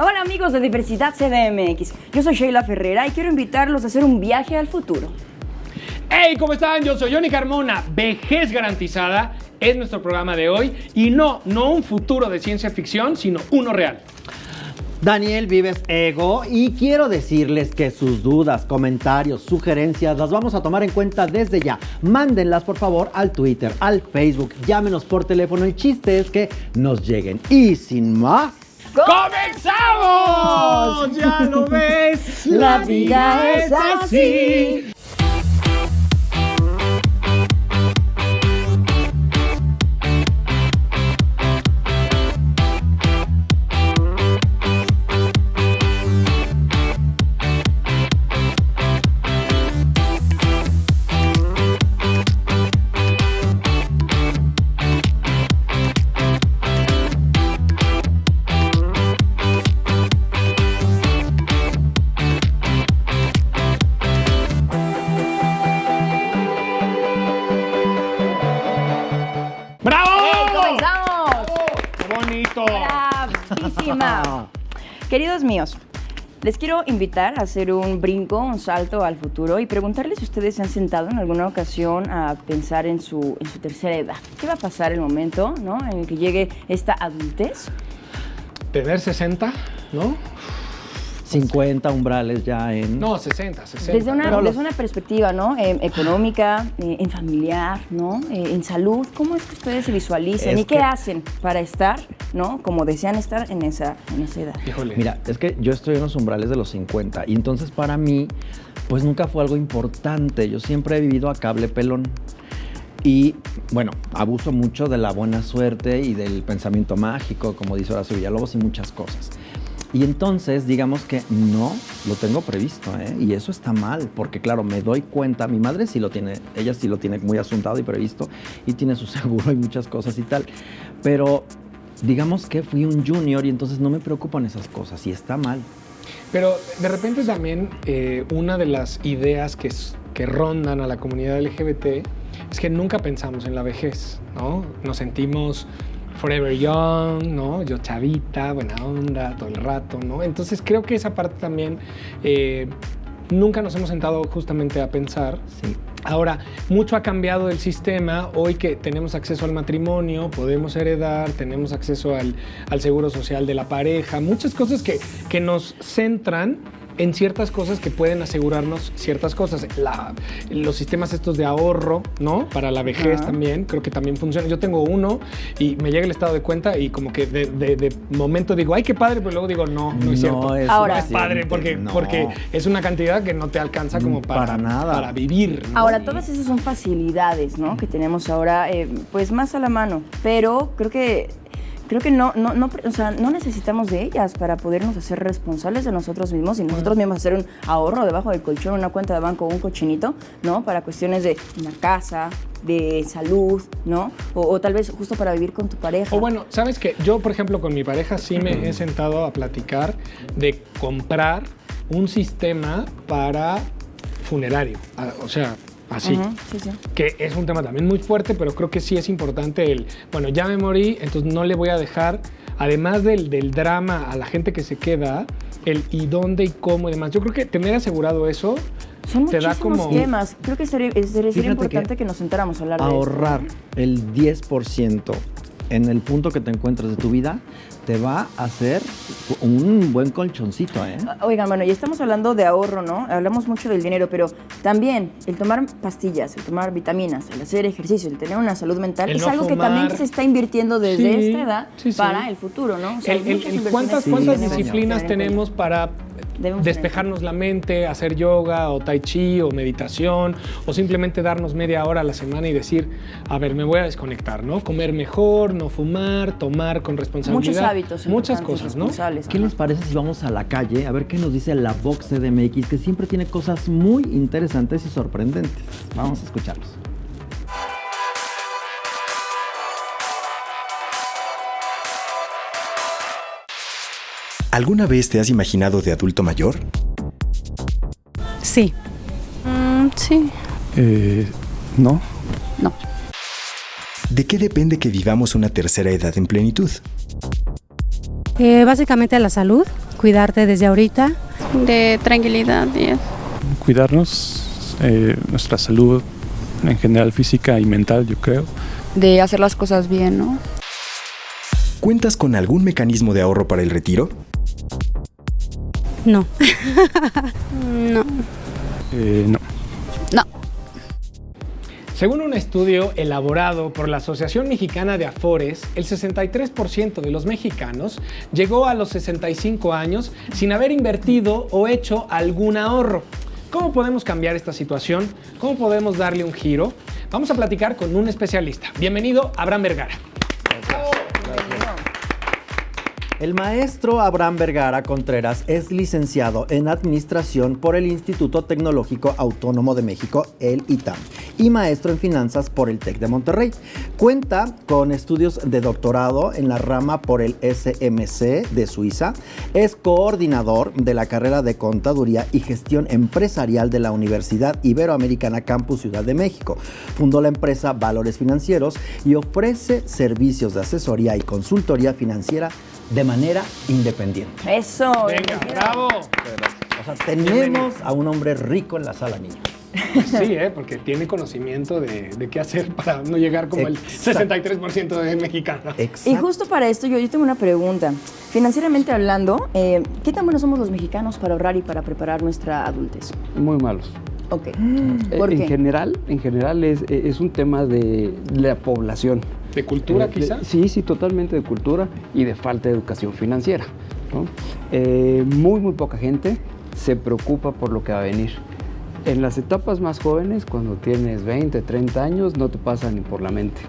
Hola amigos de Diversidad CDMX, yo soy Sheila Ferrera y quiero invitarlos a hacer un viaje al futuro. ¡Hey! ¿Cómo están? Yo soy Johnny Carmona. Vejez garantizada es nuestro programa de hoy y no un futuro de ciencia ficción, sino uno real. Daniel Vives Ego, y quiero decirles que sus dudas, comentarios, sugerencias las vamos a tomar en cuenta desde ya. Mándenlas por favor al Twitter, al Facebook, llámenos por teléfono. El chiste es que nos lleguen. Y sin más, ¡comenzamos! Ya lo ves, la vida es así. Queridos míos, les quiero invitar a hacer un brinco, un salto al futuro y preguntarles si ustedes se han sentado en alguna ocasión a pensar en su tercera edad. ¿Qué va a pasar el momento, ¿no?, en el que llegue esta adultez? Tener 60, ¿no? 50 umbrales ya en... No, 60. Desde una perspectiva, ¿no?, económica, en familiar, ¿no?, en salud. ¿Cómo es que ustedes se visualizan y qué hacen para estar, ¿no?, como desean estar en esa edad? Híjole. Mira, es que yo estoy en los umbrales de los 50 y entonces para mí, pues nunca fue algo importante. Yo siempre he vivido a cable pelón. Y bueno, abuso mucho de la buena suerte y del pensamiento mágico, como dice Horacio Villalobos, y muchas cosas. Y entonces, digamos que no lo tengo previsto, ¿eh? Y eso está mal, porque claro, me doy cuenta, mi madre sí lo tiene, ella sí lo tiene muy asuntado y previsto, y tiene su seguro y muchas cosas y tal, pero digamos que fui un junior y entonces no me preocupan esas cosas, y está mal. Pero de repente también una de las ideas que rondan a la comunidad LGBT es que nunca pensamos en la vejez, ¿no? Nos sentimos forever young, ¿no? Yo chavita, buena onda, todo el rato, ¿no? Entonces creo que esa parte también nunca nos hemos sentado justamente a pensar. Sí. Ahora, mucho ha cambiado el sistema. Hoy que tenemos acceso al matrimonio, podemos heredar, tenemos acceso al seguro social de la pareja, muchas cosas que nos centran en ciertas cosas que pueden asegurarnos ciertas cosas. Los sistemas estos de ahorro, ¿no?, para la vejez también, creo que también funciona. Yo tengo uno y me llega el estado de cuenta y como que de momento digo, ay, qué padre, pero luego digo, no es cierto. Ahora, no es padre porque es una cantidad que no te alcanza como para nada, para vivir, ¿no? Ahora, todas esas son facilidades, ¿no?, que tenemos ahora, pues más a la mano, pero creo que o sea, no necesitamos de ellas para podernos hacer responsables de nosotros mismos y nosotros mismos hacer un ahorro debajo del colchón, una cuenta de banco o un cochinito, ¿no?, para cuestiones de una casa, de salud, ¿no? O tal vez justo para vivir con tu pareja. O bueno, ¿sabes qué? Yo, por ejemplo, con mi pareja sí me he sentado a platicar de comprar un sistema para funerario. O sea, así, sí. Que es un tema también muy fuerte, pero creo que sí es importante bueno, ya me morí, entonces no le voy a dejar, además del drama a la gente que se queda, el y dónde y cómo y demás. Yo creo que tener asegurado eso son te da como... muchísimos temas. Creo que sería importante que nos sentáramos a hablar de esto. Ahorrar el 10% en el punto que te encuentras de tu vida te va a hacer un buen colchoncito, ¿eh? Oigan, bueno, ya estamos hablando de ahorro, ¿no? Hablamos mucho del dinero, pero también el tomar pastillas, el tomar vitaminas, el hacer ejercicio, el tener una salud mental, es algo que también se está invirtiendo desde esta edad para el futuro, ¿no? O sea, ¿Cuántas disciplinas tenemos para despejarnos la mente, hacer yoga o tai chi o meditación o simplemente darnos media hora a la semana y decir, a ver, me voy a desconectar, ¿no? Comer mejor, no fumar, tomar con responsabilidad. Muchos hábitos. Muchas cosas, ¿no? ¿Qué les parece si vamos a la calle a ver qué nos dice la Vox CDMX, que siempre tiene cosas muy interesantes y sorprendentes? Vamos a escucharlos. ¿Alguna vez te has imaginado de adulto mayor? Sí. Sí. ¿No? No. ¿De qué depende que vivamos una tercera edad en plenitud? Básicamente la salud, cuidarte desde ahorita. De tranquilidad, y eso. Cuidarnos, nuestra salud en general física y mental, yo creo. De hacer las cosas bien, ¿no? ¿Cuentas con algún mecanismo de ahorro para el retiro? No. No. No. No. Según un estudio elaborado por la Asociación Mexicana de Afores, el 63% de los mexicanos llegó a los 65 años sin haber invertido o hecho algún ahorro. ¿Cómo podemos cambiar esta situación? ¿Cómo podemos darle un giro? Vamos a platicar con un especialista. Bienvenido, Abraham Vergara. El maestro Abraham Vergara Contreras es licenciado en Administración por el Instituto Tecnológico Autónomo de México, el ITAM, y maestro en Finanzas por el TEC de Monterrey. Cuenta con estudios de doctorado en la rama por el SMC de Suiza. Es coordinador de la carrera de Contaduría y Gestión Empresarial de la Universidad Iberoamericana Campus Ciudad de México. Fundó la empresa Valores Financieros y ofrece servicios de asesoría y consultoría financiera de manera independiente. Eso. Venga, bravo. O sea, tenemos a un hombre rico en la sala, niños. Sí, porque tiene conocimiento de qué hacer para no llegar como Exacto. el 63% de mexicanos. Y justo para esto yo tengo una pregunta. Financieramente hablando, ¿qué tan buenos somos los mexicanos para ahorrar y para preparar nuestra adultez? Muy malos. Ok. ¿Por qué? En general es un tema de la población. ¿De cultura quizás? Sí, totalmente de cultura y de falta de educación financiera, ¿no? Muy poca gente se preocupa por lo que va a venir. En las etapas más jóvenes, cuando tienes 20, 30 años, no te pasa ni por la mente.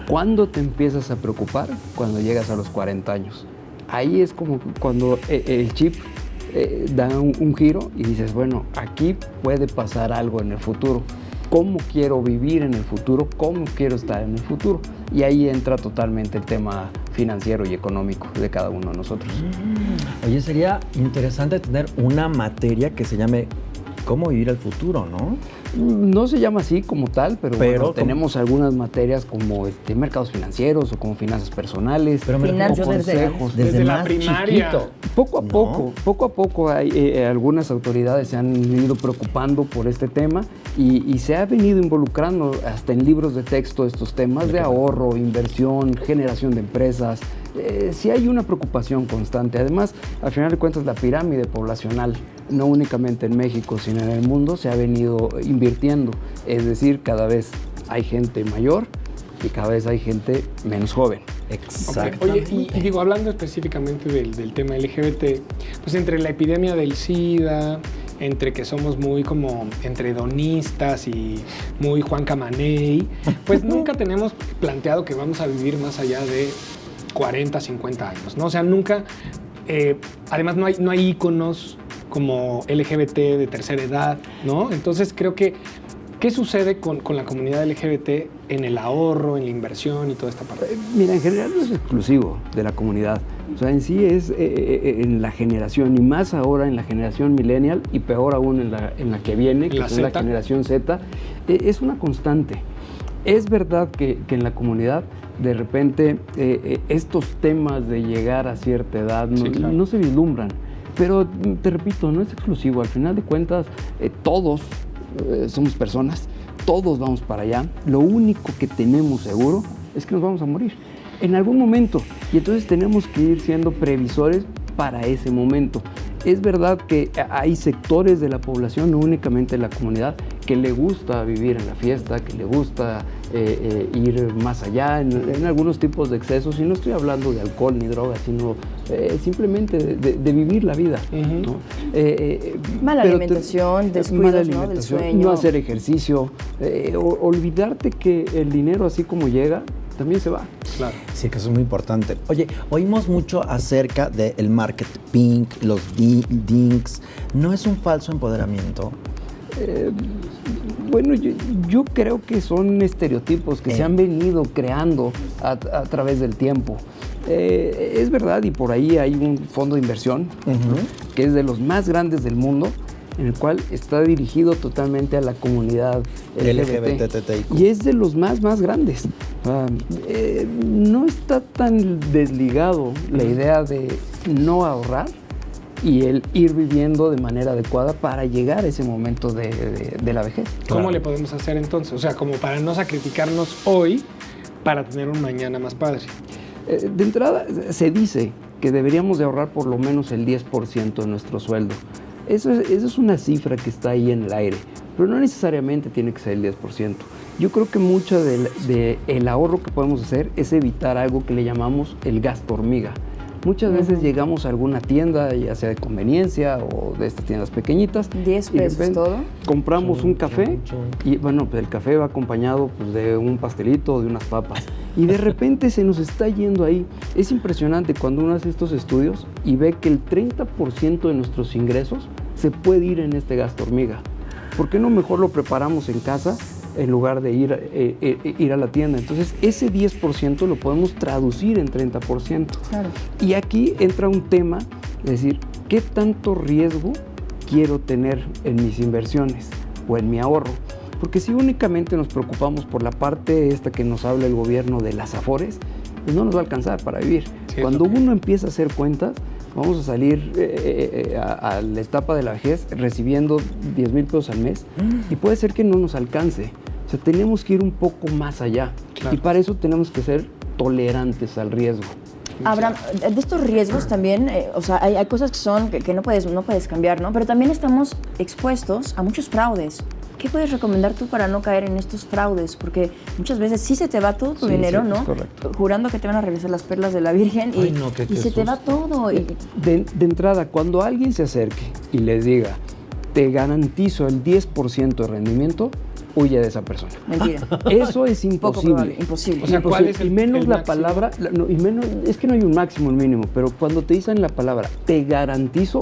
¿Cuándo te empiezas a preocupar? Cuando llegas a los 40 años. Ahí es como cuando el chip da un giro y dices, bueno, aquí puede pasar algo en el futuro. ¿Cómo quiero vivir en el futuro? ¿Cómo quiero estar en el futuro? Y ahí entra totalmente el tema financiero y económico de cada uno de nosotros. Oye, sería interesante tener una materia que se llame ¿Cómo vivir el futuro?, ¿no? No se llama así como tal, pero bueno, ¿cómo? Tenemos algunas materias como mercados financieros o como finanzas personales, Pero me Finanzas o consejos. desde la más primaria. chiquito. Poco a ¿No? poco hay, algunas autoridades se han ido preocupando por este tema y se ha venido involucrando hasta en libros de texto estos temas de ahorro, inversión, generación de empresas. Sí hay una preocupación constante. Además, al final de cuentas, la pirámide poblacional, no únicamente en México, sino en el mundo, se ha venido invirtiendo. Es decir, cada vez hay gente mayor y cada vez hay gente menos joven. Exacto. Oye, y digo, hablando específicamente del tema LGBT, pues entre la epidemia del SIDA, entre que somos muy como entredonistas y muy Juan Camaney, pues nunca tenemos planteado que vamos a vivir más allá de 40, 50 años, ¿no? O sea, nunca, además no hay íconos como LGBT de tercera edad, ¿no? Entonces creo que, ¿qué sucede con la comunidad LGBT en el ahorro, en la inversión y toda esta parte? Mira, en general no es exclusivo de la comunidad. O sea, en sí es en la generación, y más ahora en la generación millennial, y peor aún en la que viene, que es la generación Z, es una constante. Es verdad que en la comunidad, de repente, estos temas de llegar a cierta edad no se vislumbran. Pero, te repito, no es exclusivo. Al final de cuentas, todos somos personas, todos vamos para allá. Lo único que tenemos seguro es que nos vamos a morir en algún momento. Y entonces tenemos que ir siendo previsores para ese momento. Es verdad que hay sectores de la población, no únicamente la comunidad, que le gusta vivir en la fiesta, que le gusta ir más allá en algunos tipos de excesos, y no estoy hablando de alcohol ni drogas, sino simplemente de vivir la vida. ¿No? Mala alimentación, descuidos, ¿no? Del sueño. No hacer ejercicio, olvidarte que el dinero, así como llega, también se va. Claro. Sí, que eso es muy importante. Oye, oímos mucho acerca del market pink, los dinks. ¿No es un falso empoderamiento? Bueno, yo creo que son estereotipos que se han venido creando a través del tiempo. Es verdad, y por ahí hay un fondo de inversión que es de los más grandes del mundo, en el cual está dirigido totalmente a la comunidad LGBT. Y es de los más grandes. No está tan desligado la idea de no ahorrar y el ir viviendo de manera adecuada para llegar a ese momento de la vejez. ¿Cómo le podemos hacer entonces? O sea, como para no sacrificarnos hoy para tener un mañana más padre. De entrada, se dice que deberíamos de ahorrar por lo menos el 10% de nuestro sueldo. Eso es una cifra que está ahí en el aire, pero no necesariamente tiene que ser el 10%. Yo creo que mucho del ahorro que podemos hacer es evitar algo que le llamamos el gasto hormiga. Muchas veces llegamos a alguna tienda, ya sea de conveniencia o de estas tiendas pequeñitas. 10 pesos todo. Compramos un café y bueno, pues el café va acompañado pues, de un pastelito o de unas papas. Y de repente se nos está yendo ahí. Es impresionante cuando uno hace estos estudios y ve que el 30% de nuestros ingresos se puede ir en este gasto hormiga. ¿Por qué no mejor lo preparamos en casa en lugar de ir a la tienda? Entonces, ese 10% lo podemos traducir en 30%. Claro. Y aquí entra un tema, es decir, ¿qué tanto riesgo quiero tener en mis inversiones o en mi ahorro? Porque si únicamente nos preocupamos por la parte esta que nos habla el gobierno de las afores, pues no nos va a alcanzar para vivir. Sí, cuando uno empieza a hacer cuentas, vamos a salir a la etapa de la vejez recibiendo 10,000 pesos al mes y puede ser que no nos alcance. O sea, tenemos que ir un poco más allá. Claro. Y para eso tenemos que ser tolerantes al riesgo. Abraham, de estos riesgos también, o sea, hay cosas que son que no puedes cambiar, ¿no? Pero también estamos expuestos a muchos fraudes. ¿Qué puedes recomendar tú para no caer en estos fraudes? Porque muchas veces sí se te va todo tu dinero, sí, ¿no? Correcto. Jurando que te van a regresar las perlas de la Virgen y se te va todo. De entrada, cuando alguien se acerque y les diga, te garantizo el 10% de rendimiento, huye de esa persona. Mentira. Eso es imposible. Imposible. O sea, ¿cuál es y menos el la máximo? Palabra, y menos, es que no hay un máximo, un mínimo, pero cuando te dicen la palabra, te garantizo,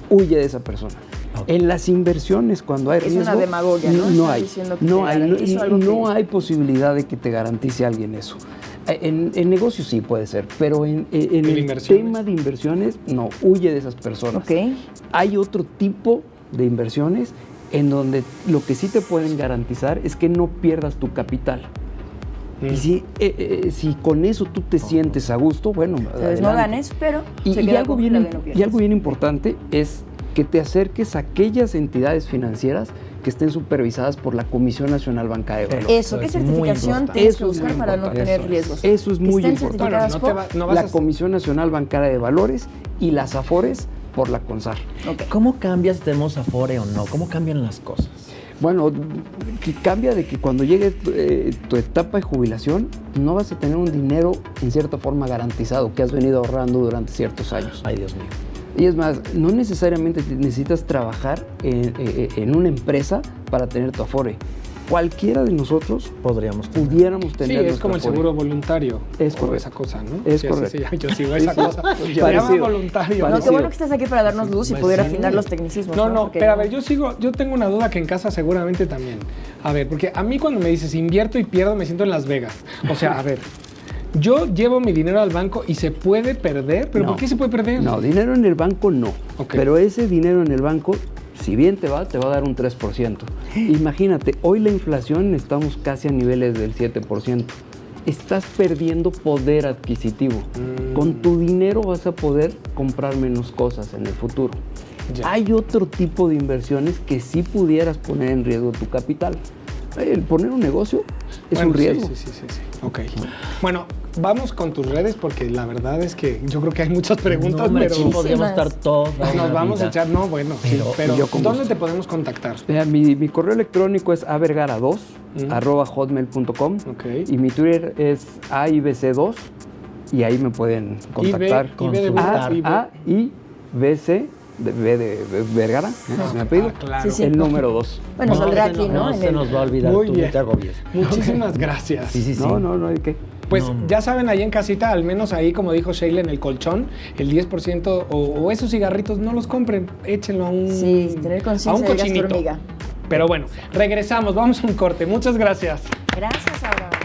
huye de esa persona. Okay. En las inversiones, cuando hay riesgo, es una demagogia, ¿no? No hay posibilidad de que te garantice alguien eso. En negocios sí puede ser, pero en el tema de inversiones, no, huye de esas personas. Okay. Hay otro tipo de inversiones en donde lo que sí te pueden garantizar es que no pierdas tu capital. Y si con eso tú te sientes a gusto, bueno, entonces no ganes, pero y algo bien importante es que te acerques a aquellas entidades financieras que estén supervisadas por la Comisión Nacional Bancaria de Valores. Eso, ¿qué certificación tienes que buscar para no tener riesgos? Eso es muy importante. Bueno, la Comisión Nacional Bancaria de Valores y las AFORES por la CONSAR. Okay. ¿Cómo cambia si tenemos Afore o no? ¿Cómo cambian las cosas? Bueno, que cambia de que cuando llegue tu etapa de jubilación, no vas a tener un dinero en cierta forma garantizado que has venido ahorrando durante ciertos años. Ay, Dios mío. Y es más, no necesariamente necesitas trabajar en una empresa para tener tu Afore. Cualquiera de nosotros pudiéramos tener. Sí, es como el seguro voluntario. Es correcto. Esa cosa, ¿no? Es correcto. Sí, yo sigo esa cosa. Se llama voluntario. No, qué bueno que estás aquí para darnos luz y poder afinar los tecnicismos. No, pero a ver, yo tengo una duda que en casa seguramente también. A ver, porque a mí cuando me dices invierto y pierdo, me siento en Las Vegas. O sea, a ver, yo llevo mi dinero al banco y se puede perder, pero ¿por qué se puede perder? No, dinero en el banco no. Okay. Pero ese dinero en el banco, si bien te va a dar un 3%. Imagínate, hoy la inflación estamos casi a niveles del 7%. Estás perdiendo poder adquisitivo. Con tu dinero vas a poder comprar menos cosas en el futuro. Ya. Hay otro tipo de inversiones que sí pudieras poner en riesgo tu capital. El poner un negocio es un riesgo. Sí. Ok. Bueno, vamos con tus redes porque la verdad es que yo creo que hay muchas preguntas, pero podríamos estar todos. Nos vamos a echar, pero ¿dónde te podemos contactar? Mi correo electrónico es avergara2 @hotmail.com y mi Twitter es aibc2 y ahí me pueden contactar. AIBC de Vergara, ¿no? ¿Me apellido? Claro. Sí. El número 2. Bueno, saldrá aquí, ¿no? No se nos va a olvidar. Muy tú bien. no te agobies. Muchísimas gracias. Sí. No, ¿de qué? Pues ya saben, ahí en casita, al menos ahí, como dijo Sheila, en el colchón, el 10% o esos cigarritos, no los compren, échenlo a un tener conciencia de gasto hormiga. Pero bueno, regresamos, vamos a un corte. Muchas gracias. Gracias, Abraham.